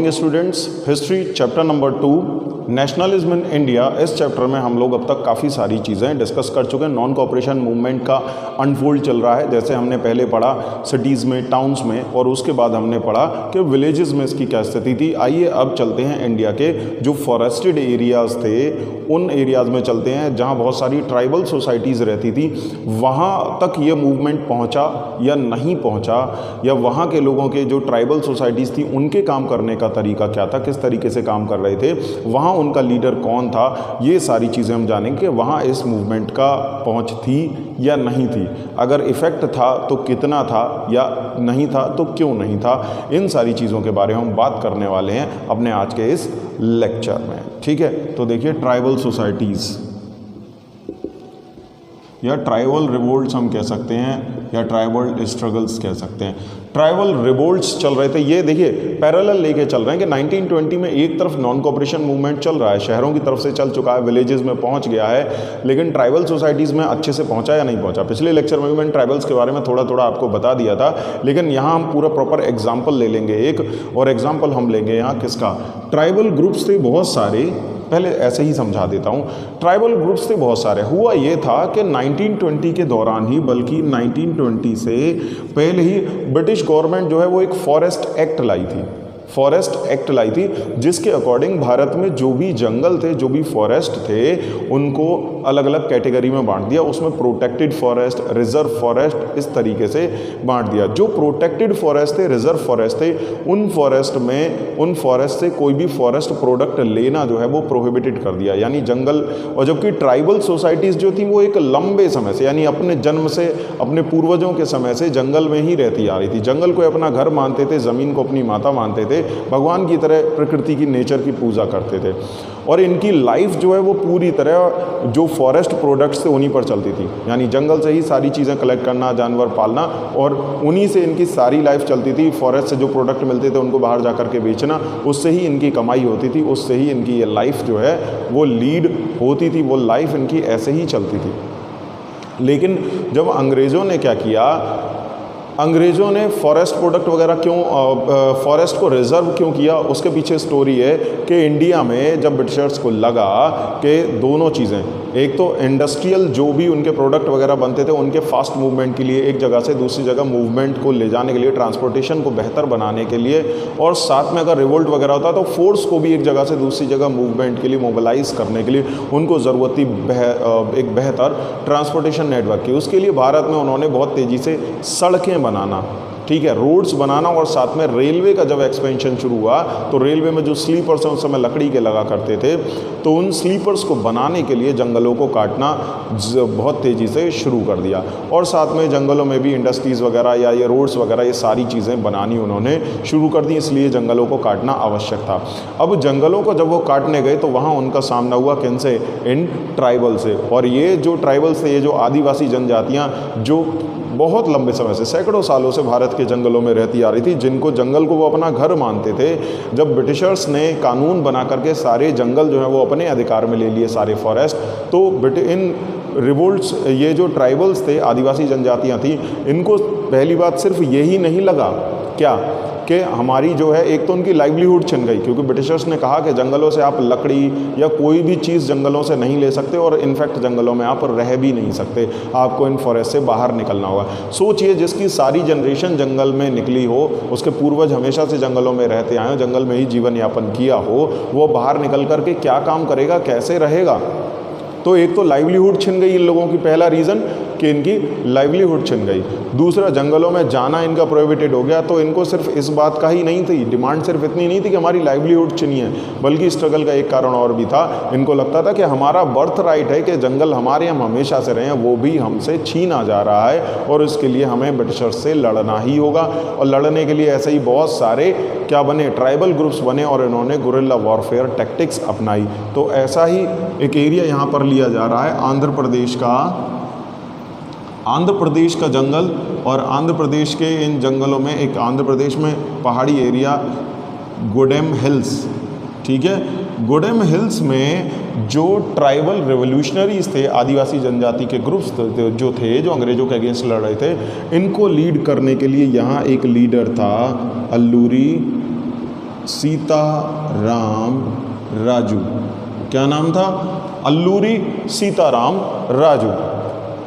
Morning students, history chapter number 2 nationalism in India. इस chapter में हम लोग अब तक काफ़ी सारी चीज़ें डिस्कस कर चुके हैं। नॉन कोऑपरेशन मूवमेंट का अनफोल्ड चल रहा है, जैसे हमने पहले पढ़ा सिटीज़ में, टाउन्स में, और उसके बाद हमने पढ़ा कि विलेजेस में इसकी क्या स्थिति थी। आइए अब चलते हैं इंडिया के जो फॉरेस्टेड एरियाज़ थे उन एरियाज़ में चलते हैं जहाँ बहुत सारी ट्राइबल सोसाइटीज़ रहती थी। वहाँ तक ये मूवमेंट पहुँचा या नहीं पहुँचा, या वहाँ के लोगों के जो ट्राइबल सोसाइटीज़ थी उनके काम करने का तरीका क्या था, किस तरीके से काम कर रहे थे, वहाँ उनका लीडर कौन था, ये सारी चीज़ें हम जानेंगे कि वहाँ इस मूवमेंट का पहुँच थी या नहीं थी। अगर इफ़ेक्ट था तो कितना था, या नहीं था तो क्यों नहीं था। इन सारी चीज़ों के बारे में हम बात करने वाले हैं अपने आज के इस लेक्चर में। ठीक है, तो देखिए ट्राइबल सोसाइटीज़ या ट्राइबल रिवोल्ट्स हम कह सकते हैं, या ट्राइबल स्ट्रगल्स कह सकते हैं। ट्राइबल रिवोल्ट्स चल रहे थे, ये देखिए पैरेलल लेके चल रहे हैं कि 1920 में एक तरफ नॉन कोऑपरेशन मूवमेंट चल रहा है, शहरों की तरफ से चल चुका है, विलेजेस में पहुंच गया है, लेकिन ट्राइबल सोसाइटीज़ में अच्छे से पहुंचा या नहीं पहुंचा। पिछले लेक्चर में भी मैंने ट्राइबल्स के बारे में थोड़ा थोड़ा आपको बता दिया था, लेकिन यहाँ हम पूरा प्रॉपर एग्जाम्पल ले लेंगे एक, और एग्जाम्पल हम लेंगे यहाँ किसका, ट्राइबल ग्रुप्स थे बहुत सारे। पहले ऐसे ही समझा देता हूँ, ट्राइबल ग्रुप्स थे बहुत सारे। हुआ ये था कि 1920 के दौरान ही, बल्कि 1920 से पहले ही ब्रिटिश गवर्नमेंट जो है वो एक फॉरेस्ट एक्ट लाई थी, फॉरेस्ट एक्ट लाई थी, जिसके अकॉर्डिंग भारत में जो भी जंगल थे, जो भी फॉरेस्ट थे, उनको अलग अलग कैटेगरी में बांट दिया। उसमें प्रोटेक्टेड फॉरेस्ट, रिजर्व फॉरेस्ट, इस तरीके से बांट दिया। जो प्रोटेक्टेड फॉरेस्ट थे, रिजर्व फॉरेस्ट थे, उन फॉरेस्ट से कोई भी फॉरेस्ट प्रोडक्ट लेना जो है वो प्रोहिबिटेड कर दिया, यानी जंगल। और जबकि ट्राइबल सोसाइटीज़ जो थी वो एक लंबे समय से, यानी अपने जन्म से, अपने पूर्वजों के समय से जंगल में ही रहती आ रही थी। जंगल को अपना घर मानते थे, ज़मीन को अपनी माता मानते थे, भगवान की तरह प्रकृति की, नेचर की पूजा करते थे, और इनकी लाइफ जो है वो पूरी तरह जो फॉरेस्ट प्रोडक्ट्स थे उन्हीं पर चलती थी, यानी जंगल से ही सारी चीज़ें कलेक्ट करना, जानवर पालना, और उन्हीं से इनकी सारी लाइफ चलती थी। फॉरेस्ट से जो प्रोडक्ट मिलते थे उनको बाहर जा कर के बेचना, उससे ही इनकी कमाई होती थी, उससे ही इनकी ये लाइफ जो है वो लीड होती थी, वो लाइफ इनकी ऐसे ही चलती थी। लेकिन जब अंग्रेज़ों ने क्या किया, अंग्रेज़ों ने फॉरेस्ट प्रोडक्ट वगैरह क्यों, फॉरेस्ट को रिज़र्व क्यों किया, उसके पीछे स्टोरी है कि इंडिया में जब ब्रिटिशर्स को लगा कि दोनों चीज़ें, एक तो इंडस्ट्रियल जो भी उनके प्रोडक्ट वगैरह बनते थे उनके फास्ट मूवमेंट के लिए, एक जगह से दूसरी जगह मूवमेंट को ले जाने के लिए, ट्रांसपोर्टेशन को बेहतर बनाने के लिए, और साथ में अगर रिवोल्ट वगैरह होता तो फोर्स को भी एक जगह से दूसरी जगह मूवमेंट के लिए मोबिलाइज करने के लिए उनको ज़रूरत थी एक बेहतर ट्रांसपोर्टेशन नेटवर्क की। उसके लिए भारत में उन्होंने बहुत तेज़ी से सड़कें बनाना, ठीक है, रोड्स बनाना, और साथ में रेलवे का जब एक्सपेंशन शुरू हुआ तो रेलवे में जो स्लीपर्स हैं उस समय लकड़ी के लगा करते थे, तो उन स्लीपर्स को बनाने के लिए जंगलों को काटना बहुत तेज़ी से शुरू कर दिया, और साथ में जंगलों में भी इंडस्ट्रीज़ वगैरह या ये रोड्स वगैरह ये सारी चीज़ें बनानी उन्होंने शुरू कर दी, इसलिए जंगलों को काटना आवश्यक था। अब जंगलों को जब वो काटने गए तो वहाँ उनका सामना हुआ किन से, इन ट्राइबल से। और ये जो ट्राइबल्स थे, ये जो आदिवासी जनजातियाँ जो बहुत लंबे समय से, सैकड़ों सालों से भारत के जंगलों में रहती आ रही थी, जिनको जंगल को वो अपना घर मानते थे, जब ब्रिटिशर्स ने कानून बना करके सारे जंगल जो है वो अपने अधिकार में ले लिए, सारे फॉरेस्ट, तो इन रिवोल्ट्स, ये जो ट्राइबल्स थे, आदिवासी जनजातियां थी, इनको पहली बात सिर्फ यही नहीं लगा क्या कि हमारी जो है, एक तो उनकी लाइवलीहुड छिन गई, क्योंकि ब्रिटिशर्स ने कहा कि जंगलों से आप लकड़ी या कोई भी चीज़ जंगलों से नहीं ले सकते, और इनफैक्ट जंगलों में आप रह भी नहीं सकते, आपको इन फॉरेस्ट से बाहर निकलना होगा। सोचिए, जिसकी सारी जनरेशन जंगल में निकली हो, उसके पूर्वज हमेशा से जंगलों में रहते आए हो, जंगल में ही जीवन यापन किया हो, वो बाहर निकल करके क्या काम करेगा, कैसे रहेगा। तो एक तो लाइवलीहुड छिन गई इन लोगों की, पहला रीज़न कि इनकी लाइवलीहुड छिन गई। दूसरा, जंगलों में जाना इनका प्रोहिबिटेड हो गया, तो इनको सिर्फ इस बात का ही नहीं थी, डिमांड सिर्फ इतनी नहीं थी कि हमारी लाइवलीहुड छिनी है, बल्कि स्ट्रगल का एक कारण और भी था। इनको लगता था कि हमारा बर्थ राइट है कि जंगल हमारे, हम हमेशा से रहे हैं, वो भी हमसे छीना जा रहा है, और इसके लिए हमें ब्रिटिशर्स से लड़ना ही होगा। और लड़ने के लिए ऐसे ही बहुत सारे क्या बने, ट्राइबल ग्रुप्स बने, और इन्होंने गुरिल्ला वॉरफेयर टैक्टिक्स अपनाई। तो ऐसा ही एक एरिया यहाँ पर लिया जा रहा है, आंध्र प्रदेश का जंगल, और आंध्र प्रदेश के इन जंगलों में, एक आंध्र प्रदेश में पहाड़ी एरिया गोडेम हिल्स, ठीक है, गोडेम हिल्स में जो ट्राइबल रेवोल्यूशनरीज थे, आदिवासी जनजाति के ग्रुप्स जो थे, जो अंग्रेज़ों के अगेंस्ट लड़ रहे थे, इनको लीड करने के लिए यहाँ एक लीडर था, अल्लूरी सीताराम राजू। क्या नाम था? अल्लूरी सीताराम राजू।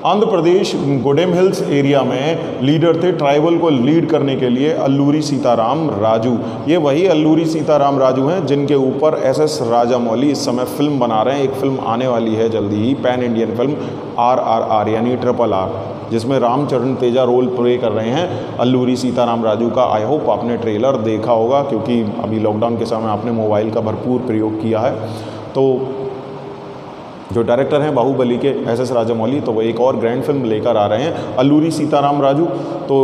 आंध्र प्रदेश गुडेम हिल्स एरिया में लीडर थे, ट्राइबल को लीड करने के लिए अल्लूरी सीताराम राजू। ये वही अल्लूरी सीताराम राजू हैं जिनके ऊपर एस राजामौली इस समय फिल्म बना रहे हैं। एक फिल्म आने वाली है जल्दी ही, पैन इंडियन फिल्म RRR यानी RRR, जिसमें रामचरण तेजा रोल प्ले कर रहे हैं अल्लूरी सीताराम राजू का। आई होप आपने ट्रेलर देखा होगा, क्योंकि अभी लॉकडाउन के समय आपने मोबाइल का भरपूर प्रयोग किया है। तो जो डायरेक्टर हैं बाहुबली के एस राजामौली, तो वो एक और ग्रैंड फिल्म लेकर आ रहे हैं अल्लूरी सीताराम राजू। तो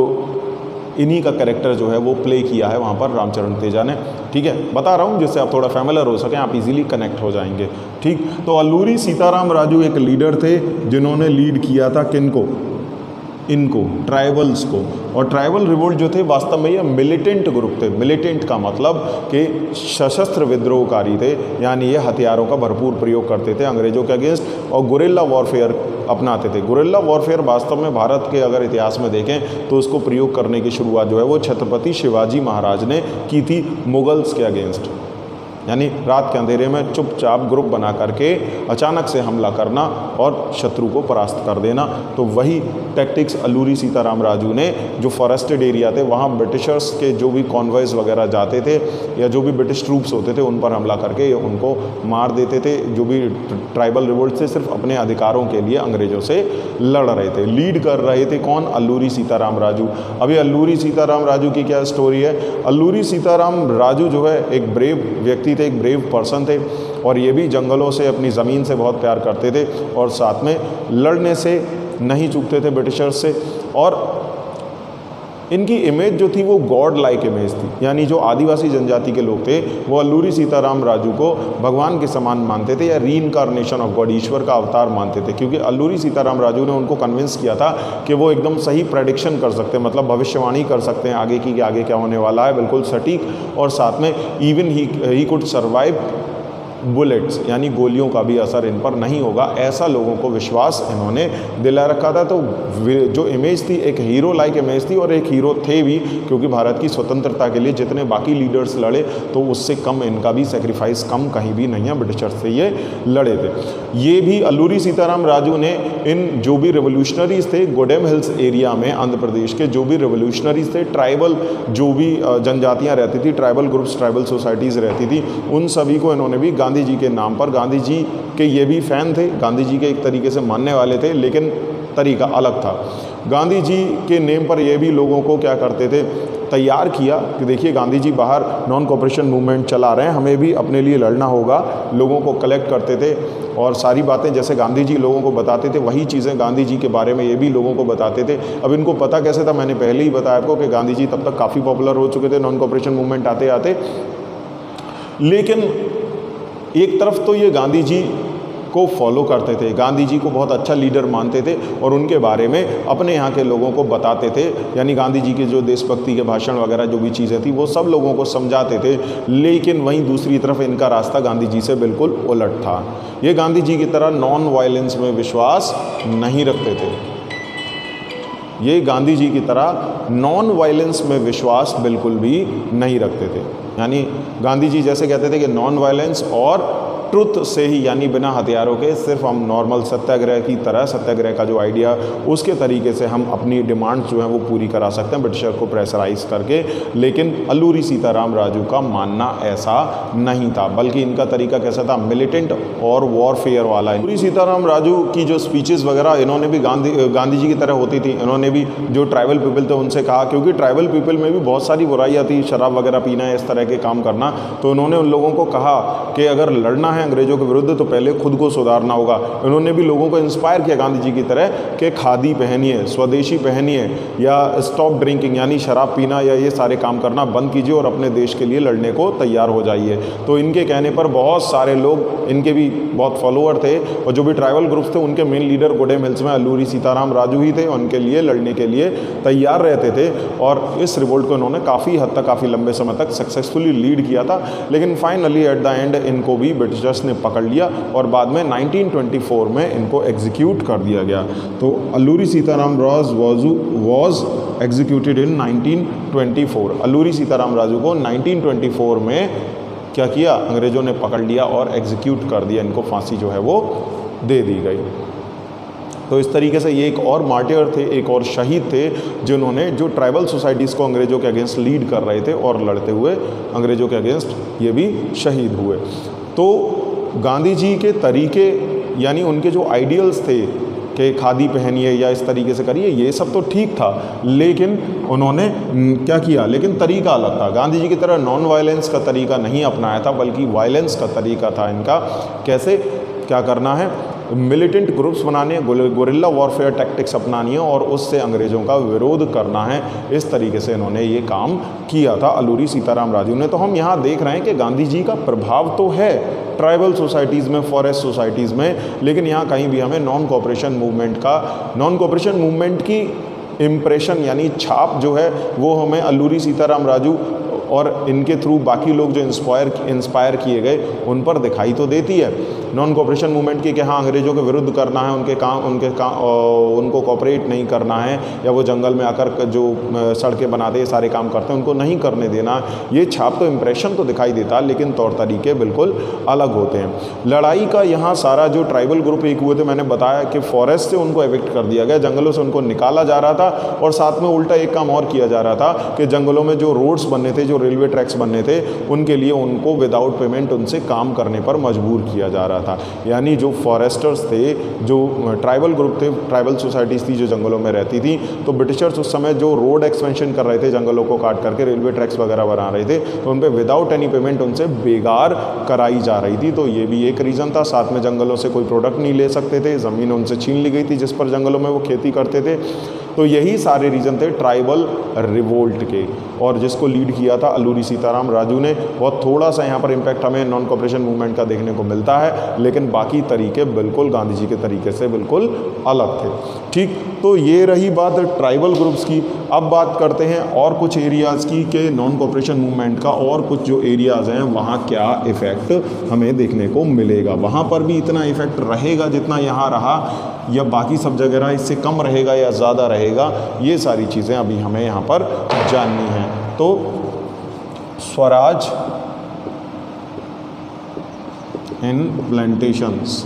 इन्हीं का कैरेक्टर जो है वो प्ले किया है वहाँ पर रामचरण तेजा ने। ठीक है, बता रहा हूँ जिससे आप थोड़ा फैमिलियर हो सकें, आप इजीली कनेक्ट हो जाएंगे। ठीक, तो अल्लूरी सीताराम राजू एक लीडर थे जिन्होंने लीड किया था किनको? इनको, ट्राइबल्स को। और ट्राइबल रिवोल्ट जो थे वास्तव में ये मिलिटेंट ग्रुप थे। मिलिटेंट का मतलब कि सशस्त्र विद्रोहकारी थे, यानी ये हथियारों का भरपूर प्रयोग करते थे अंग्रेजों के अगेंस्ट और गुरिल्ला वॉरफेयर अपनाते थे। गुरिल्ला वॉरफेयर वास्तव में भारत के अगर इतिहास में देखें तो उसको प्रयोग करने की शुरुआत जो है वो छत्रपति शिवाजी महाराज ने की थी मुगल्स के अगेंस्ट। यानी रात के अंधेरे में चुपचाप ग्रुप बना करके अचानक से हमला करना और शत्रु को परास्त कर देना। तो वही टैक्टिक्स अल्लूरी सीताराम राजू ने, जो फॉरेस्टेड एरिया थे वहाँ ब्रिटिशर्स के जो भी कॉन्वॉयज वगैरह जाते थे या जो भी ब्रिटिश ट्रूप्स होते थे उन पर हमला करके उनको मार देते थे। जो भी ट्राइबल रिवोल्ट से सिर्फ अपने अधिकारों के लिए अंग्रेज़ों से लड़ रहे थे। लीड कर रहे थे कौन? अल्लूरी सीताराम राजू। अभी अल्लूरी सीताराम राजू की क्या स्टोरी है? अल्लूरी सीताराम राजू जो है एक ब्रेव व्यक्ति थे, एक ब्रेव पर्सन थे, और ये भी जंगलों से, अपनी ज़मीन से बहुत प्यार करते थे और साथ में लड़ने से नहीं चूकते थे ब्रिटिशर्स से। और इनकी इमेज जो थी वो गॉड लाइक इमेज थी, यानी जो आदिवासी जनजाति के लोग थे वो अल्लूरी सीताराम राजू को भगवान के समान मानते थे या रीइंकारनेशन ऑफ गॉड, ईश्वर का अवतार मानते थे। क्योंकि अल्लूरी सीताराम राजू ने उनको कन्विंस किया था कि वो एकदम सही प्रेडिक्शन कर सकते हैं, मतलब भविष्यवाणी कर सकते हैं आगे की कि आगे क्या होने वाला है, बिल्कुल सटीक। और साथ में even he could survive bullets, यानी गोलियों का भी असर इन पर नहीं होगा, ऐसा लोगों को विश्वास इन्होंने दिला रखा था। तो जो इमेज थी एक हीरो लाइक इमेज थी, और एक हीरो थे भी, क्योंकि भारत की स्वतंत्रता के लिए जितने बाकी लीडर्स लड़े तो उससे कम इनका भी सेक्रीफाइस कम कहीं भी नहीं है, ब्रिटिशर्स से ये लड़े थे। ये भी अल्लूरी सीताराम राजू ने इन जो भी रेवोल्यूशनरीज थे गुडेम हिल्स एरिया में, आंध्र प्रदेश के जो भी रेवोल्यूशनरीज थे, ट्राइबल जो भी जनजातियाँ रहती थी, ट्राइबल ग्रुप्स, ट्राइबल सोसाइटीज़ रहती थी, उन सभी को इन्होंने भी गांधी जी के नाम पर, गांधी जी के ये भी फ़ैन थे, गांधी जी के एक तरीके से मानने वाले थे, लेकिन तरीका अलग था। गांधी जी के नेम पर ये भी लोगों को क्या करते थे, तैयार किया कि देखिए गांधी जी बाहर नॉन कॉपरेशन मूवमेंट चला रहे हैं, हमें भी अपने लिए लड़ना होगा। लोगों को कलेक्ट करते थे और सारी बातें जैसे गांधी जी लोगों को बताते थे वही चीज़ें गांधी जी के बारे में ये भी लोगों को बताते थे। अब इनको पता कैसे था? मैंने पहले ही बताया आपको कि गांधी जी तब तक काफ़ी पॉपुलर हो चुके थे नॉन कॉपरेशन मूवमेंट आते आते। लेकिन एक तरफ तो ये गांधी जी को फॉलो करते थे, गांधी जी को बहुत अच्छा लीडर मानते थे और उनके बारे में अपने यहाँ के लोगों को बताते थे, यानी गांधी जी के जो देशभक्ति के भाषण वगैरह जो भी चीज़ें थी वो सब लोगों को समझाते थे। लेकिन वहीं दूसरी तरफ इनका रास्ता गांधी जी से बिल्कुल उलट था। ये गांधी जी की तरह नॉन वायलेंस में विश्वास नहीं रखते थे। ये गांधी जी की तरह नॉन वायलेंस में विश्वास बिल्कुल भी नहीं रखते थे। यानी गांधी जी जैसे कहते थे कि नॉन वायलेंस और ट्रुथ से ही, यानी बिना हथियारों के, सिर्फ हम नॉर्मल सत्याग्रह की तरह, सत्याग्रह का जो आइडिया उसके तरीके से हम अपनी डिमांड्स जो है वो पूरी करा सकते हैं ब्रिटिशर को प्रेशराइज करके। लेकिन अल्लूरी सीताराम राजू का मानना ऐसा नहीं था, बल्कि इनका तरीका कैसा था? मिलिटेंट और वॉरफेयर वाला। अल्लूरी सीताराम राजू की जो स्पीचेस वगैरह इन्होंने भी गांधी जी की तरह होती थी। इन्होंने भी जो ट्राइबल पीपल थे उनसे कहा, क्योंकि ट्राइबल पीपल में भी बहुत सारी बुराइयाँ थी, शराब वगैरह पीना, इस तरह के काम करना। तो उन्होंने उन लोगों को कहा कि अगर लड़ना है अंग्रेजों के विरुद्ध तो पहले खुद को सुधारना होगा। उन्होंने भी लोगों को इंस्पायर किया गांधी जी की तरह कि खादी पहनिए, स्वदेशी पहनिए, या स्टॉप ड्रिंकिंग यानी शराब पीना या ये सारे काम करना बंद कीजिए और अपने देश के लिए लड़ने को तैयार हो जाइए। तो इनके कहने पर बहुत सारे लोग, इनके भी बहुत फॉलोअर थे और जो भी ट्राइबल ग्रुप्स थे उनके मेन लीडर गुडेम हिल्स में अल्लूरी सीताराम राजू ही थे। उनके लिए लड़ने के लिए तैयार रहते थे और इस रिवोल्ट को इन्होंने काफ़ी हद तक, काफ़ी लंबे समय तक सक्सेसफुली लीड किया था। लेकिन फाइनली एट द एंड इनको भी ब्रिटिश ब्रिटिशर्स ने पकड़ लिया और बाद में 1924 में इनको एग्जीक्यूट कर दिया गया। तो Alluri Sitaram Raju was executed in 1924। Alluri Sitaram Raju को 1924 में क्या किया, अंग्रेज़ों ने पकड़ लिया और एग्जीक्यूट कर दिया, इनको फांसी जो है वो दे दी गई। तो इस तरीके से ये एक और मार्टियर थे, एक और शहीद थे, जिन्होंने जो ट्राइबल सोसाइटीज़ को अंग्रेज़ों के अगेंस्ट लीड कर रहे थे और लड़ते हुए अंग्रेज़ों के अगेंस्ट ये भी शहीद हुए। तो गांधी जी के तरीके यानी उनके जो आइडियल्स थे कि खादी पहनिए या इस तरीके से करिए, ये सब तो ठीक था, लेकिन उन्होंने क्या किया, लेकिन तरीका अलग था। गांधी जी की तरह नॉन वायलेंस का तरीका नहीं अपनाया था, बल्कि वायलेंस का तरीका था इनका। कैसे क्या करना है, मिलिटेंट ग्रुप्स बनाने, गोरिल्ला वॉरफेयर टैक्टिक्स अपनानी है और उससे अंग्रेज़ों का विरोध करना है। इस तरीके से इन्होंने ये काम किया था अल्लूरी सीताराम राजू ने। तो हम यहाँ देख रहे हैं कि गांधी जी का प्रभाव तो है ट्राइबल सोसाइटीज़ में, फॉरेस्ट सोसाइटीज़ में, लेकिन यहाँ कहीं भी हमें नॉन कोऑपरेशन मूवमेंट की इम्प्रेशन यानी छाप जो है वो हमें अल्लूरी सीताराम राजू और इनके थ्रू बाकी लोग जो इंस्पायर किए गए उन पर दिखाई तो देती है नॉन कोऑपरेशन मूवमेंट की, कि हाँ अंग्रेज़ों के विरुद्ध करना है, उनको कोऑपरेट नहीं करना है, या वो जंगल में आकर जो सड़कें बनाते हैं सारे काम करते हैं उनको नहीं करने देना। ये छाप तो इम्प्रेशन तो दिखाई देता है, लेकिन तौर तरीके बिल्कुल अलग होते हैं। लड़ाई का यहाँ सारा जो ट्राइबल ग्रुप एक हुए थे, मैंने बताया कि फॉरेस्ट से उनको एविक्ट कर दिया गया, जंगलों से उनको निकाला जा रहा था, और साथ में उल्टा एक काम और किया जा रहा था कि जंगलों में जो रोड्स बनने थे, जो रेलवे ट्रैक्स बनने थे, उनके लिए उनको विदाउट पेमेंट उनसे काम करने पर मजबूर किया जा रहा था। यानी जो फॉरेस्टर्स थे, जो ट्राइबल ग्रुप थे, ट्राइबल सोसाइटीज़ थी जो जंगलों में रहती थी, तो ब्रिटिशर्स उस समय जो रोड एक्सपेंशन कर रहे थे, जंगलों को काट करके रेलवे ट्रैक्स वगैरह बना रहे थे, तो उन पर विदाउट एनी पेमेंट उनसे बेगार कराई जा रही थी। तो ये भी एक रीज़न था। साथ में जंगलों से कोई प्रोडक्ट नहीं ले सकते थे, ज़मीन उनसे छीन ली गई थी जिस पर जंगलों में वो खेती करते थे। तो यही सारे रीज़न थे ट्राइबल रिवोल्ट के, और जिसको लीड किया था अल्लूरी सीताराम राजू ने। बहुत थोड़ा सा यहाँ पर इम्पैक्ट हमें नॉन कोऑपरेशन मूवमेंट का देखने को मिलता है, लेकिन बाकी तरीके बिल्कुल गांधी जी के तरीके से बिल्कुल अलग थे। ठीक, तो ये रही बात ट्राइबल ग्रुप्स की। अब बात करते हैं और कुछ एरियाज़ की कि नॉन कोऑपरेशन मूवमेंट का और कुछ जो एरियाज़ हैं वहाँ क्या इफ़ेक्ट हमें देखने को मिलेगा। वहाँ पर भी इतना इफ़ेक्ट रहेगा जितना यहाँ रहा, या बाकी सब जगह रहा, इससे कम रहेगा या ज़्यादा रहेगा, ये सारी चीज़ें अभी हमें यहाँ पर जाननी हैं। तो स्वराज इन प्लांटेशंस,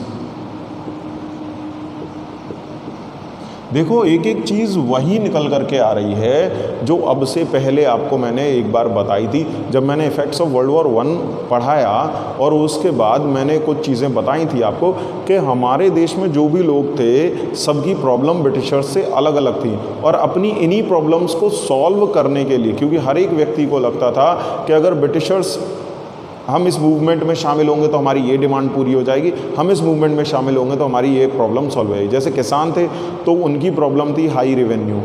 देखो एक एक चीज़ वही निकल करके आ रही है जो अब से पहले आपको मैंने एक बार बताई थी, जब मैंने इफ़ेक्ट्स ऑफ वर्ल्ड वॉर 1 पढ़ाया, और उसके बाद मैंने कुछ चीज़ें बताई थी आपको कि हमारे देश में जो भी लोग थे सबकी प्रॉब्लम ब्रिटिशर्स से अलग अलग थी, और अपनी इन्हीं प्रॉब्लम्स को सॉल्व करने के लिए, क्योंकि हर एक व्यक्ति को लगता था कि अगर ब्रिटिशर्स, हम इस मूवमेंट में शामिल होंगे तो हमारी ये डिमांड पूरी हो जाएगी, हम इस मूवमेंट में शामिल होंगे तो हमारी ये प्रॉब्लम सॉल्व होगी। जैसे किसान थे तो उनकी प्रॉब्लम थी हाई रेवेन्यू,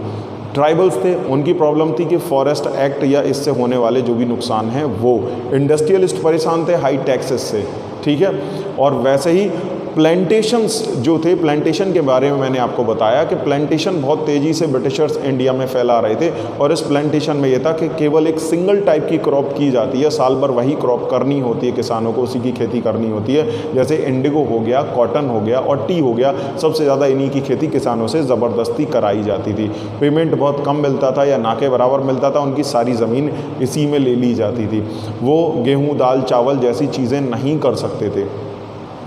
ट्राइबल्स थे उनकी प्रॉब्लम थी कि फॉरेस्ट एक्ट या इससे होने वाले जो भी नुकसान हैं वो, इंडस्ट्रियलिस्ट परेशान थे हाई टैक्सेस से, ठीक है। और वैसे ही प्लांटेशंस जो थे, प्लांटेशन के बारे में मैंने आपको बताया कि प्लांटेशन बहुत तेज़ी से ब्रिटिशर्स इंडिया में फैला रहे थे, और इस प्लांटेशन में ये था कि केवल एक सिंगल टाइप की क्रॉप की जाती है, साल भर वही क्रॉप करनी होती है किसानों को, उसी की खेती करनी होती है। जैसे इंडिगो हो गया, कॉटन हो गया और टी हो गया, सबसे ज़्यादा इन्हीं की खेती किसानों से ज़बरदस्ती कराई जाती थी। पेमेंट बहुत कम मिलता था या ना के बराबर मिलता था, उनकी सारी ज़मीन इसी में ले ली जाती थी। वो गेहूँ, दाल, चावल जैसी चीज़ें नहीं कर सकते थे,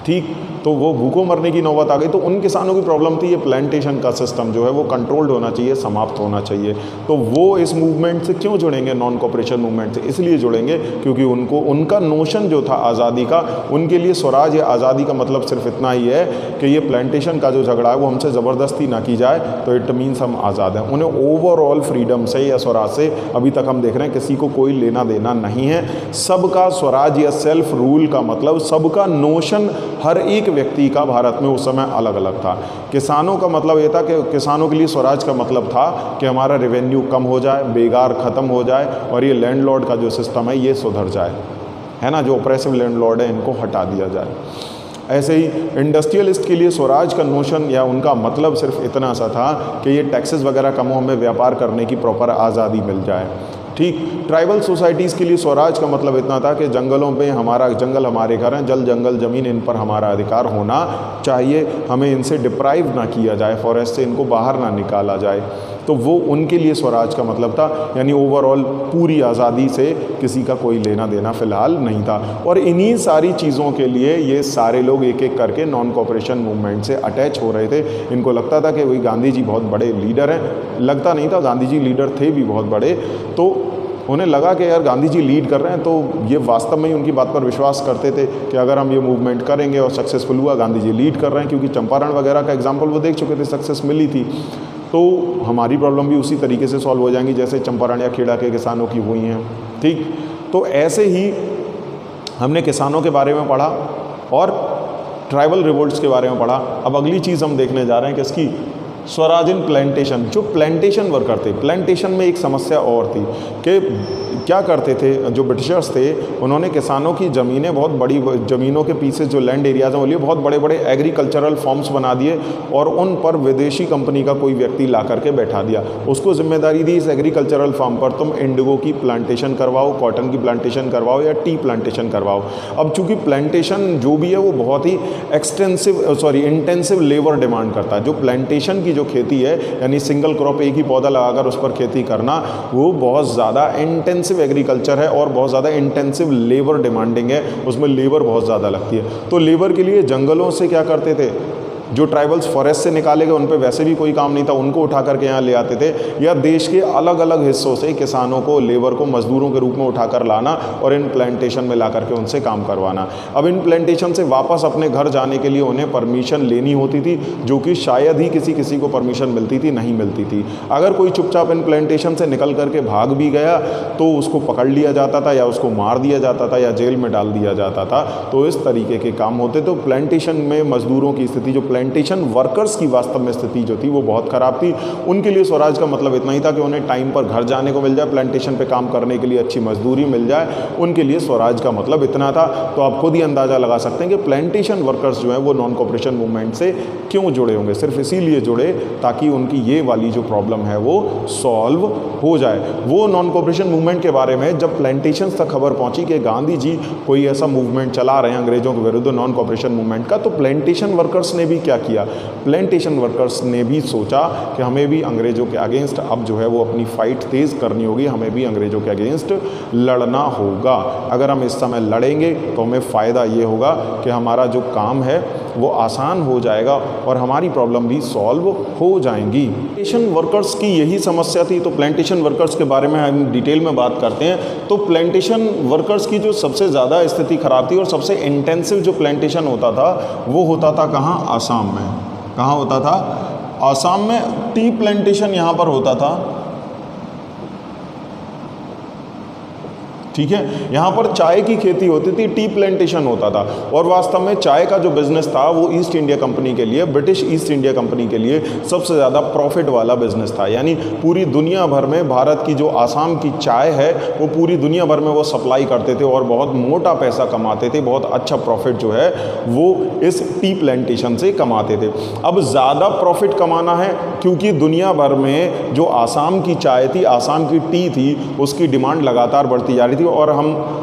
ठीक, तो वो भूखों मरने की नौबत आ गई। तो उन किसानों की प्रॉब्लम थी ये प्लांटेशन का सिस्टम जो है वो कंट्रोल्ड होना चाहिए, समाप्त होना चाहिए। तो वो इस मूवमेंट से क्यों जुड़ेंगे, नॉन कोऑपरेशन मूवमेंट से? इसलिए जुड़ेंगे क्योंकि उनको, उनका नोशन जो था आज़ादी का, उनके लिए स्वराज या आज़ादी का मतलब सिर्फ इतना ही है कि ये प्लांटेशन का जो झगड़ा है वो हमसे ज़बरदस्ती ना की जाए, तो इट मीन्स हम आज़ाद हैं। उन्हें ओवरऑल फ्रीडम से या स्वराज से अभी तक हम देख रहे हैं किसी को कोई लेना देना नहीं है। सबका स्वराज या सेल्फ रूल का मतलब, सबका नोशन हर एक व्यक्ति का भारत में उस समय अलग अलग था। किसानों का मतलब ये था कि किसानों के लिए स्वराज का मतलब था कि हमारा रेवेन्यू कम हो जाए, बेगार ख़त्म हो जाए, और ये लैंडलॉर्ड का जो सिस्टम है ये सुधर जाए, है ना, जो ऑपरेसिव लैंडलॉर्ड है इनको हटा दिया जाए। ऐसे ही इंडस्ट्रियलिस्ट के लिए स्वराज का नोशन या उनका मतलब सिर्फ इतना सा था कि ये टैक्सेस वगैरह कम हो, हमें व्यापार करने की प्रॉपर आज़ादी मिल जाए, ठीक। ट्राइबल सोसाइटीज़ के लिए स्वराज का मतलब इतना था कि जंगलों पे हमारा जंगल हमारे घर हैं, जल जंगल ज़मीन इन पर हमारा अधिकार होना चाहिए, हमें इनसे डिप्राइव ना किया जाए, फॉरेस्ट से इनको बाहर ना निकाला जाए। तो वो उनके लिए स्वराज का मतलब था, यानी ओवरऑल पूरी आज़ादी से किसी का कोई लेना देना फ़िलहाल नहीं था। और इन्हीं सारी चीज़ों के लिए ये सारे लोग एक एक करके नॉन कोऑपरेशन मूवमेंट से अटैच हो रहे थे। इनको लगता था कि वही गांधी जी बहुत बड़े लीडर हैं, लगता नहीं था, गांधी जी लीडर थे भी बहुत बड़े। तो उन्हें लगा कि यार गांधी जी लीड कर रहे हैं, तो ये वास्तव में ही उनकी बात पर विश्वास करते थे कि अगर हम ये मूवमेंट करेंगे और सक्सेसफुल हुआ, गांधी जी लीड कर रहे हैं, क्योंकि चंपारण वगैरह का एग्जाम्पल वो देख चुके थे, सक्सेस मिली थी, तो हमारी प्रॉब्लम भी उसी तरीके से सॉल्व हो जाएंगी जैसे चंपारण या खेड़ा के किसानों की हुई हैं। ठीक, तो ऐसे ही हमने किसानों के बारे में पढ़ा और ट्राइबल रिवोल्ट्स के बारे में पढ़ा। अब अगली चीज़ हम देखने जा रहे हैं किसकी, स्वराज इन प्लांटेशन। जो प्लांटेशन वर्कर थे, प्लांटेशन में एक समस्या और थी कि क्या करते थे जो ब्रिटिशर्स थे, उन्होंने किसानों की ज़मीनें, बहुत बड़ी ज़मीनों के पीसेस जो लैंड एरियाज हैं, वो लिए बहुत बड़े बड़े एग्रीकल्चरल फॉर्म्स बना दिए और उन पर विदेशी कंपनी का कोई व्यक्ति ला करके बैठा दिया। उसको जिम्मेदारी दी इस एग्रीकल्चरल फार्म पर तुम इंडिगो की प्लांटेशन करवाओ, कॉटन की प्लांटेशन करवाओ या टी प्लांटेशन करवाओ। अब चूँकि प्लांटेशन जो भी है वो बहुत ही इंटेंसिव लेबर डिमांड करता है। जो प्लांटेशन की जो खेती है, यानी सिंगल क्रॉप एक ही पौधा लगाकर उस पर खेती करना, वो बहुत ज़्यादा इंटेंसिव एग्रीकल्चर है और बहुत ज़्यादा इंटेंसिव लेबर डिमांडिंग है, उसमें लेबर बहुत ज़्यादा लगती है। तो लेबर के लिए जंगलों से क्या करते थे, जो ट्राइबल्स फॉरेस्ट से निकाले गए उन पे वैसे भी कोई काम नहीं था, उनको उठा करके यहाँ ले आते थे, या देश के अलग अलग हिस्सों से किसानों को, लेबर को मजदूरों के रूप में उठाकर लाना और इन प्लांटेशन में ला करके उनसे काम करवाना। अब इन प्लांटेशन से वापस अपने घर जाने के लिए उन्हें परमिशन लेनी होती थी, जो कि शायद ही किसी को परमिशन मिलती थी, नहीं मिलती थी। अगर कोई चुपचाप इन प्लांटेशन से निकल करके भाग भी गया तो उसको पकड़ लिया जाता था या उसको मार दिया जाता था या जेल में डाल दिया जाता था। तो इस तरीके के काम होते। तो प्लांटेशन में मजदूरों की स्थिति, जो प्लांटेशन वर्कर्स की वास्तव में स्थिति जो थी वो बहुत ख़राब थी। उनके लिए स्वराज का मतलब इतना ही था कि उन्हें टाइम पर घर जाने को मिल जाए, प्लांटेशन पे काम करने के लिए अच्छी मजदूरी मिल जाए, उनके लिए स्वराज का मतलब इतना था। तो आप खुद ही अंदाज़ा लगा सकते हैं कि प्लांटेशन वर्कर्स जो हैं वो नॉन कोऑपरेशन मूवमेंट से क्यों जुड़े होंगे। सिर्फ इसीलिए जुड़े ताकि उनकी ये वाली जो प्रॉब्लम है वो सॉल्व हो जाए। वो नॉन कोऑपरेशन मूवमेंट के बारे में जब प्लांटेशन तक खबर पहुंची कि गांधी जी कोई ऐसा मूवमेंट चला रहे हैं अंग्रेजों के विरुद्ध, नॉन कोऑपरेशन मूवमेंट का, तो प्लांटेशन वर्कर्स ने भी क्या किया, प्लांटेशन वर्कर्स ने भी सोचा कि हमें भी अंग्रेजों के अगेंस्ट अब जो है वो अपनी फाइट तेज़ करनी होगी, हमें भी अंग्रेजों के अगेंस्ट लड़ना होगा। अगर हम इस समय लड़ेंगे तो हमें फ़ायदा ये होगा कि हमारा जो काम है वो आसान हो जाएगा और हमारी प्रॉब्लम भी सॉल्व हो जाएंगी। प्लांटेशन वर्कर्स की यही समस्या थी। तो प्लांटेशन वर्कर्स के बारे में हम डिटेल में बात करते हैं। तो प्लांटेशन वर्कर्स की जो सबसे ज़्यादा स्थिति खराब थी और सबसे इंटेंसिव जो प्लांटेशन होता था वो होता था कहाँ, आसाम में। कहाँ होता था, आसाम में। टी प्लांटेशन यहाँ पर होता था, ठीक है। यहाँ पर चाय की खेती होती थी, टी प्लांटेशन होता था। और वास्तव में चाय का जो बिज़नेस था वो ईस्ट इंडिया कंपनी के लिए, ब्रिटिश ईस्ट इंडिया कंपनी के लिए सबसे ज़्यादा प्रॉफिट वाला बिज़नेस था। यानी पूरी दुनिया भर में भारत की जो आसाम की चाय है वो पूरी दुनिया भर में वो सप्लाई करते थे और बहुत मोटा पैसा कमाते थे, बहुत अच्छा प्रॉफिट जो है वो इस टी प्लांटेशन से कमाते थे। अब ज़्यादा प्रॉफिट कमाना है क्योंकि दुनिया भर में जो आसाम की चाय थी, आसाम की टी थी, उसकी डिमांड लगातार बढ़ती जा रही थी। और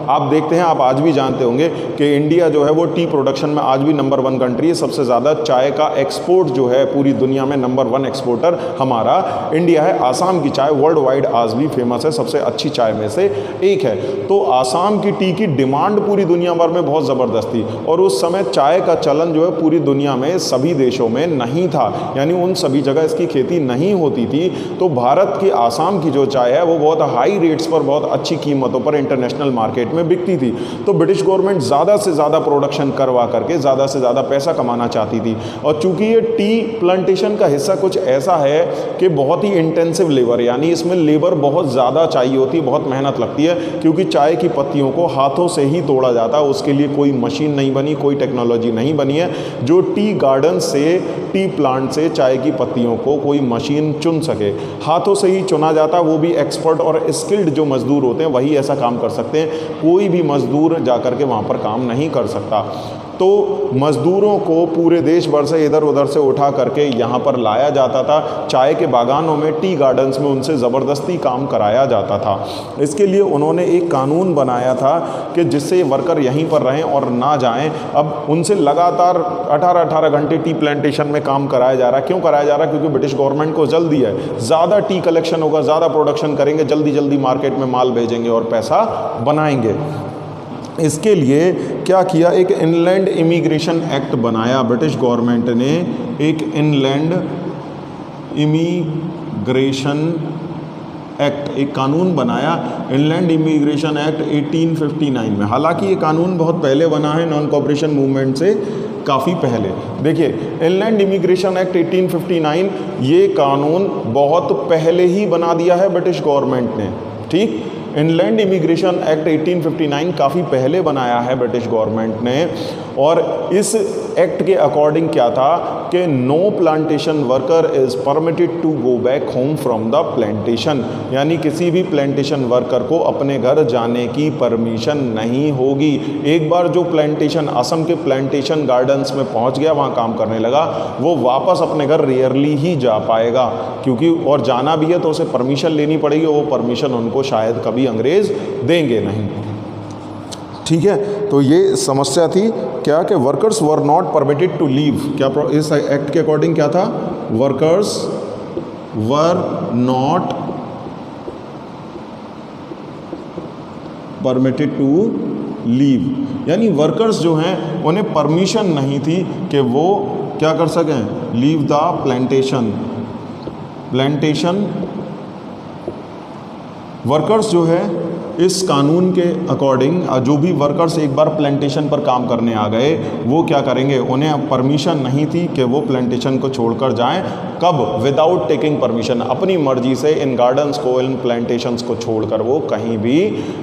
आप देखते हैं, आप आज भी जानते होंगे कि इंडिया जो है वो टी प्रोडक्शन में आज भी नंबर 1 कंट्री है। सबसे ज़्यादा चाय का एक्सपोर्ट जो है पूरी दुनिया में नंबर 1 एक्सपोर्टर हमारा इंडिया है। आसाम की चाय वर्ल्ड वाइड आज भी फेमस है, सबसे अच्छी चाय में से एक है। तो आसाम की टी की डिमांड पूरी दुनिया भर में बहुत ज़बरदस्त थी और उस समय चाय का चलन जो है पूरी दुनिया में सभी देशों में नहीं था, यानी उन सभी जगह इसकी खेती नहीं होती थी। तो भारत की आसाम की जो चाय है वो बहुत हाई रेट्स पर, बहुत अच्छी कीमतों पर इंटरनेशनल मार्केट में बिकती थी। तो ब्रिटिश गवर्नमेंट ज़्यादा से ज़्यादा प्रोडक्शन करवा करके ज़्यादा से ज़्यादा पैसा कमाना चाहती थी। और चूंकि ये टी प्लांटेशन का हिस्सा कुछ ऐसा है कि बहुत ही इंटेंसिव लेबर, यानी इसमें लेबर बहुत ज़्यादा चाहिए होती है, बहुत मेहनत लगती है, क्योंकि चाय की पत्तियों को हाथों से ही तोड़ा जाता है। उसके लिए कोई मशीन नहीं बनी, कोई टेक्नोलॉजी नहीं बनी है जो टी गार्डन से, टी प्लांट से चाय की पत्तियों को कोई मशीन चुन सके। हाथों से ही चुना जाता, वो भी एक्सपर्ट और स्किल्ड जो मजदूर होते हैं वही ऐसा काम कर सकते हैं। कोई भी मजदूर जाकर के वहाँ पर काम नहीं कर सकता। तो तो मज़दूरों को पूरे देश भर से इधर उधर से उठा करके यहाँ पर लाया जाता था। चाय के बागानों में, टी गार्डन्स में उनसे ज़बरदस्ती काम कराया जाता था। इसके लिए उन्होंने एक कानून बनाया था कि जिससे वर्कर यहीं पर रहें और ना जाएं। अब उनसे लगातार 18-18 घंटे टी प्लांटेशन में काम कराया जा रहा है। क्यों कराया जा रहा है? क्योंकि ब्रिटिश गवर्नमेंट को जल्दी है, ज़्यादा टी कलेक्शन होगा, ज़्यादा प्रोडक्शन करेंगे, जल्दी जल्दी मार्केट में माल भेजेंगे और पैसा बनाएंगे। इसके लिए क्या किया, एक इनलैंड इमिग्रेशन एक्ट बनाया ब्रिटिश गवर्नमेंट ने। एक इनलैंड इमिग्रेशन एक्ट, एक कानून बनाया, इनलैंड इमिग्रेशन एक्ट 1859 में। हालांकि ये कानून बहुत पहले बना है, नॉन कोऑपरेशन मूवमेंट से काफ़ी पहले। देखिए, इनलैंड इमिग्रेशन एक्ट 1859, ये कानून बहुत पहले ही बना दिया है ब्रिटिश गवर्नमेंट ने। ठीक, इनलैंड इमिग्रेशन एक्ट 1859 काफ़ी पहले बनाया है ब्रिटिश गवर्नमेंट ने। और इस एक्ट के अकॉर्डिंग क्या था कि no plantation worker is permitted to go back home from the plantation, यानी किसी भी प्लांटेशन वर्कर को अपने घर जाने की परमिशन नहीं होगी। एक बार जो प्लांटेशन, असम के प्लांटेशन गार्डन्स में पहुंच गया, वहां काम करने लगा, वो वापस अपने घर रेयरली ही जा पाएगा, क्योंकि और जाना भी है तो उसे परमिशन लेनी पड़ेगी। वो परमिशन उनको शायद कभी अंग्रेज़ देंगे नहीं। ठीक है, तो ये समस्या थी क्या कि workers were not permitted to leave. क्या इस एक्ट के अकॉर्डिंग क्या था? Workers were not permitted to leave, यानी वर्कर्स जो हैं उन्हें परमिशन नहीं थी कि वो क्या कर सकें, लीव द प्लांटेशन। वर्कर्स जो है इस कानून के अकॉर्डिंग, जो भी वर्कर्स एक बार प्लांटेशन पर काम करने आ गए, वो क्या करेंगे, उन्हें परमिशन नहीं थी कि वो प्लांटेशन को छोड़कर जाएं। कब? विदाउट टेकिंग परमिशन, अपनी मर्जी से इन गार्डन्स को, इन प्लांटेशंस को छोड़कर वो कहीं भी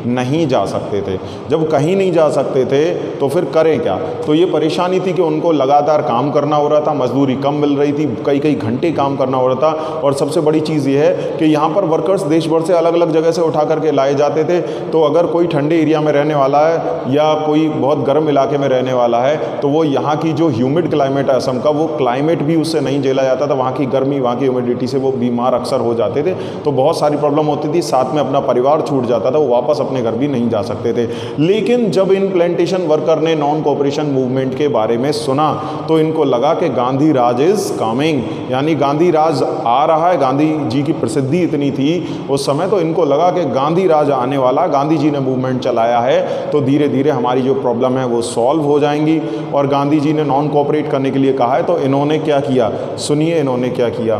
नहीं जा सकते थे। जब कहीं नहीं जा सकते थे तो फिर करें क्या? तो ये परेशानी थी कि उनको लगातार काम करना हो रहा था, मजदूरी कम मिल रही थी, कई कई घंटे काम करना हो रहा था। और सबसे बड़ी चीज़ ये है कि यहाँ पर वर्कर्स देश भर से अलग अलग जगह से उठा करके लाए जाते थे। तो अगर कोई ठंडे एरिया में रहने वाला है या कोई बहुत गर्म इलाके में रहने वाला है, तो वो यहाँ की जो ह्यूमिड क्लाइमेट है असम का, वो क्लाइमेट भी उससे नहीं झेला जाता था। वहाँ की गर्मी, वहाँ की ह्यूमिडिटी से वो बीमार अक्सर हो जाते थे। तो बहुत सारी प्रॉब्लम होती थी, साथ में अपना परिवार छूट जाता था, वो वापस अपने घर भी नहीं जा सकते थे। लेकिन जब इन प्लांटेशन वर्कर ने नॉन कोऑपरेशन मूवमेंट के बारे में सुना, तो इनको लगा कि गांधी राज इज़ कमिंग, यानी गांधी राज आ रहा है। गांधी जी की प्रसिद्धि इतनी थी उस समय, तो इनको लगा कि गांधी राज आने वाला, गांधी जी ने मूवमेंट चलाया है तो धीरे धीरे हमारी जो प्रॉब्लम है वो सॉल्व हो जाएंगी। और गांधी जी ने नॉन कोऑपरेट करने के लिए कहा है, तो इन्होंने क्या किया, सुनिए इन्होंने क्या किया।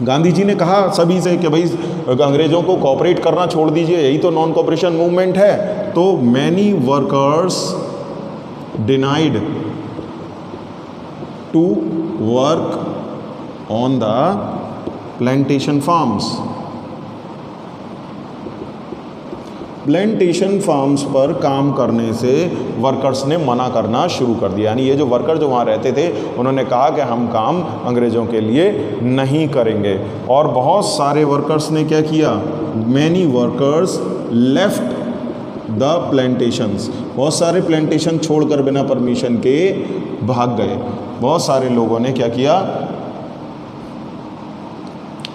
गांधी जी ने कहा सभी से कि भाई अंग्रेज़ों को कोऑपरेट करना छोड़ दीजिए, यही तो नॉन कोऑपरेशन मूवमेंट है। तो many workers denied to work on the plantation farms. Plantation farms पर काम करने से वर्कर्स ने मना करना शुरू कर दिया। यानी ये जो वर्कर जो वहाँ रहते थे, उन्होंने कहा कि हम काम अंग्रेज़ों के लिए नहीं करेंगे। और बहुत सारे वर्कर्स ने क्या किया, many workers left the plantations, बहुत सारे प्लांटेशन छोड़कर बिना परमिशन के भाग गए। बहुत सारे लोगों ने क्या किया,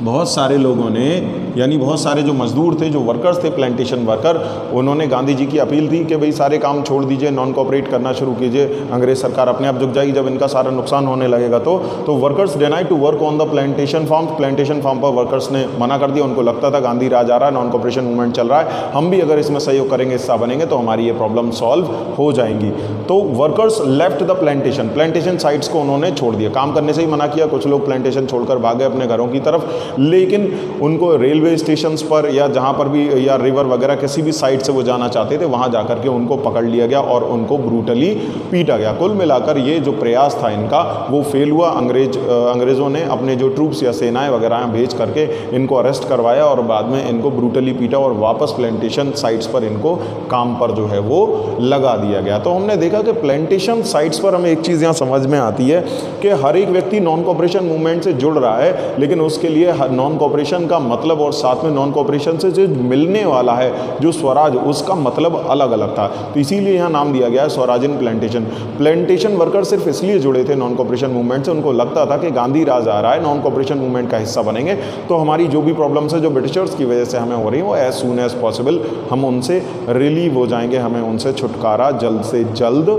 बहुत सारे लोगों ने, यानी बहुत सारे जो मजदूर थे, जो वर्कर्स थे, प्लांटेशन वर्कर, उन्होंने गांधी जी की अपील थी कि भाई सारे काम छोड़ दीजिए, नॉन कोऑपरेट करना शुरू कीजिए, अंग्रेज सरकार अपने आप झुक जाएगी जब इनका सारा नुकसान होने लगेगा। तो workers denied to work on the plantation farm. Plantation farm पर वर्कर्स ने मना कर दिया। उनको लगता था गांधी राज आ रहा है, नॉन कोऑपरेशन मूवमेंट चल रहा है, हम भी अगर इसमें सहयोग करेंगे, हिस्सा बनेंगे, तो हमारी ये प्रॉब्लम सॉल्व हो जाएंगी। तो workers left the plantation sites को उन्होंने छोड़ दिया, काम करने से ही मना किया। कुछ लोग प्लांटेशन छोड़कर भागे अपने घरों की तरफ, लेकिन उनको रेलवे स्टेशंस पर या जहाँ पर भी, या रिवर वगैरह किसी भी साइड से वो जाना चाहते थे, वहाँ जाकर के उनको पकड़ लिया गया और उनको ब्रूटली पीटा गया। कुल मिलाकर ये जो प्रयास था इनका वो फेल हुआ। अंग्रेज़ों ने अपने जो ट्रूप्स या सेनाएं वगैरह भेज करके इनको अरेस्ट करवाया और बाद में इनको ब्रूटली पीटा और वापस प्लांटेशन साइट्स पर इनको काम पर जो है वो लगा दिया गया। तो हमने देखा कि प्लांटेशन साइट्स पर हमें एक चीज़ यहाँ समझ में आती है कि हर एक व्यक्ति नॉन कोऑपरेशन मूवमेंट से जुड़ रहा है, लेकिन उसके लिए नॉन कॉपरेशन का मतलब और साथ में नॉन कॉपरेशन से जो मिलने वाला है जो स्वराज, उसका मतलब अलग अलग था। तो इसीलिए यहाँ नाम दिया गया है स्वराज इन प्लांटेशन। प्लांटेशन वर्कर सिर्फ इसलिए जुड़े थे नॉन कॉपरेशन मूवमेंट से, उनको लगता था कि गांधी राज आ रहा है, नॉन कॉपरेशन मूवमेंट का हिस्सा बनेंगे तो हमारी जो भी प्रॉब्लम्स है जो ब्रिटिशर्स की वजह से हमें हो रही है वो एज सून एज पॉसिबल हम उनसे रिलीव हो जाएंगे, हमें उनसे छुटकारा जल्द से जल्द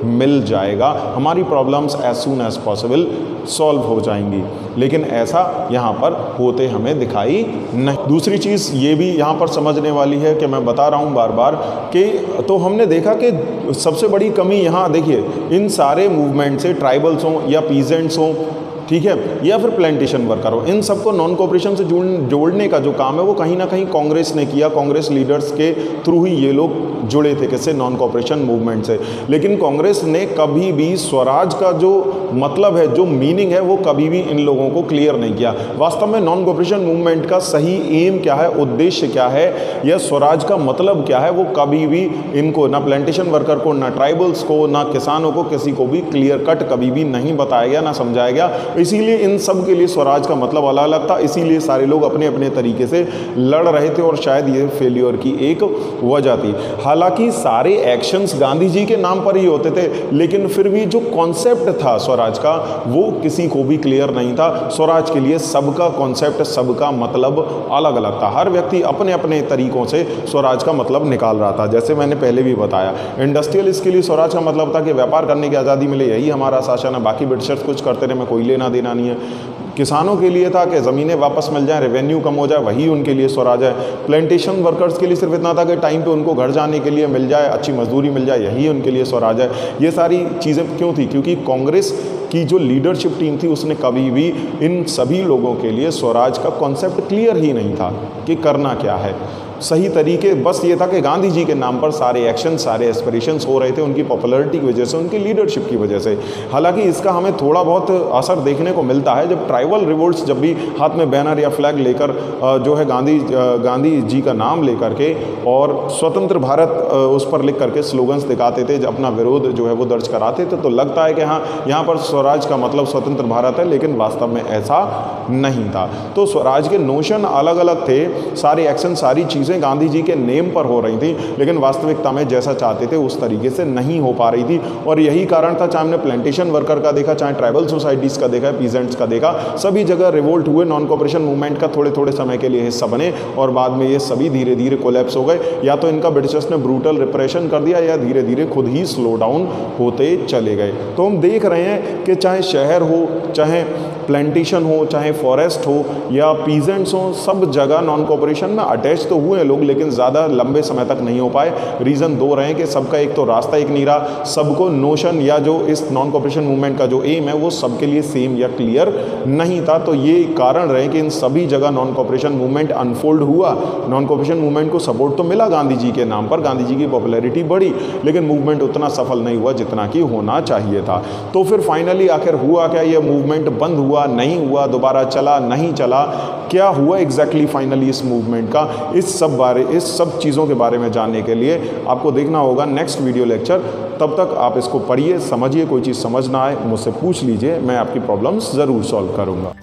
मिल जाएगा, हमारी problems as soon as possible solve हो जाएंगी। लेकिन ऐसा यहाँ पर होते हमें दिखाई नहीं। दूसरी चीज़ ये भी यहाँ पर समझने वाली है कि मैं बता रहा हूँ बार बार कि तो हमने देखा कि सबसे बड़ी कमी यहाँ देखिए, इन सारे मूवमेंट से ट्राइबल्स हों या पीजेंट्स हों, ठीक है, या फिर प्लांटेशन वर्कर हो, इन सबको नॉन कॉपरेशन से जोड़ने का जो काम है वो कहीं ना कहीं कांग्रेस ने किया। कांग्रेस लीडर्स के थ्रू ही ये लोग जुड़े थे किससे, नॉन कॉपरेशन मूवमेंट से। लेकिन कांग्रेस ने कभी भी स्वराज का जो मतलब है, जो मीनिंग है, वो कभी भी इन लोगों को क्लियर नहीं किया। वास्तव में नॉन कॉपरेशन मूवमेंट का सही एम क्या है, उद्देश्य क्या है, या स्वराज का मतलब क्या है, वो कभी भी इनको, ना प्लांटेशन वर्कर को, ना ट्राइबल्स को, ना किसानों को, किसी को भी क्लियर कट कभी भी नहीं बताया गया, ना समझाया गया। इसीलिए इन सब के लिए स्वराज का मतलब अलग अलग था, इसीलिए सारे लोग अपने अपने तरीके से लड़ रहे थे और शायद ये फेलियर की एक वजह थी। हालांकि सारे एक्शंस गांधी जी के नाम पर ही होते थे, लेकिन फिर भी जो कॉन्सेप्ट था स्वराज का वो किसी को भी क्लियर नहीं था। स्वराज के लिए सबका कॉन्सेप्ट, सबका मतलब अलग अलग था। हर व्यक्ति अपने अपने तरीकों से स्वराज का मतलब निकाल रहा था। जैसे मैंने पहले भी बताया, इंडस्ट्रियलिस्ट के लिए स्वराज का मतलब था कि व्यापार करने की आज़ादी मिले, यही हमारा शासन है, बाकी ब्रिटिशर्स कुछ करते रहे, मैं कोई लेना देना नहीं है। किसानों के लिए था कि ज़मीनें वापस मिल जाएं, रेवेन्यू कम हो जाए, वही उनके लिए स्वराज है। प्लांटेशन वर्कर्स के लिए सिर्फ इतना था कि टाइम पे उनको घर जाने के लिए मिल जाए, अच्छी मजदूरी मिल जाए, यही उनके लिए स्वराज है। ये सारी चीज़ें क्यों थी? क्योंकि कांग्रेस की जो लीडरशिप टीम थी उसने कभी भी इन सभी लोगों के लिए स्वराज का कॉन्सेप्ट क्लियर ही नहीं था कि करना क्या है सही तरीके। बस ये था कि गांधी जी के नाम पर सारे एक्शन, सारे एस्पिरेशंस हो रहे थे उनकी पॉपुलैरिटी की वजह से, उनकी लीडरशिप की वजह से। हालांकि इसका हमें थोड़ा बहुत असर देखने को मिलता है जब ट्राइबल रिवोल्ट्स, जब भी हाथ में बैनर या फ्लैग लेकर जो है गांधी जी का नाम लेकर के और स्वतंत्र भारत उस पर लिख करके स्लोगन्स दिखाते थे, अपना विरोध जो है वो दर्ज कराते थे, तो लगता है कि हाँ यहाँ पर स्वराज का मतलब स्वतंत्र भारत है, लेकिन वास्तव में ऐसा नहीं था। तो स्वराज के नोशन अलग अलग थे, सारे एक्शन, सारी चीज़ें गांधी जी के नेम पर हो रही थी, लेकिन वास्तविकता में जैसा चाहते थे उस तरीके से नहीं हो पा रही थी। और यही कारण था, चाहे हमने प्लांटेशन वर्कर का देखा, चाहे ट्राइबल सोसाइटीज़ का देखा, पीजेंट्स का देखा, सभी जगह रिवोल्ट हुए, नॉन कॉपरेशन मूवमेंट का थोड़े थोड़े समय के लिए हिस्सा बने और बाद में ये सभी धीरे धीरे कोलैप्स हो गए। या तो इनका ब्रिटिशर्स ने ब्रूटल रिप्रेशन कर दिया या धीरे धीरे खुद ही स्लो डाउन होते चले गए। तो हम देख रहे हैं कि चाहे शहर हो, चाहे प्लांटेशन हो, चाहे फॉरेस्ट हो या पीजेंट्स हो, सब जगह नॉन कॉपरेशन में अटैच तो हुए लोग, लेकिन ज़्यादा लंबे समय तक नहीं हो पाए। रीज़न दो रहे कि सबका एक तो रास्ता एक नहीं रहा, सबको नोशन या जो इस नॉन कॉपरेशन मूवमेंट का जो एम है वो सबके लिए सेम या क्लियर नहीं था। तो ये कारण रहे कि इन सभी जगह नॉन कॉपरेशन मूवमेंट अनफोल्ड हुआ। नॉन कॉपरेशन मूवमेंट को सपोर्ट तो मिला गांधी जी के नाम पर, गांधी जी की पॉपुलैरिटी बढ़ी, लेकिन मूवमेंट उतना सफल नहीं हुआ जितना कि होना चाहिए था। तो फिर फाइनली आखिर हुआ क्या? ये मूवमेंट बंद हुआ, नहीं हुआ, दोबारा चला, नहीं चला, क्या हुआ एग्जैक्टली फाइनली इस मूवमेंट का? इस सब चीज़ों के बारे में जानने के लिए आपको देखना होगा नेक्स्ट वीडियो लेक्चर। तब तक आप इसको पढ़िए, समझिए, कोई चीज़ समझ ना आए मुझसे पूछ लीजिए, मैं आपकी प्रॉब्लम्स ज़रूर सॉल्व करूँगा।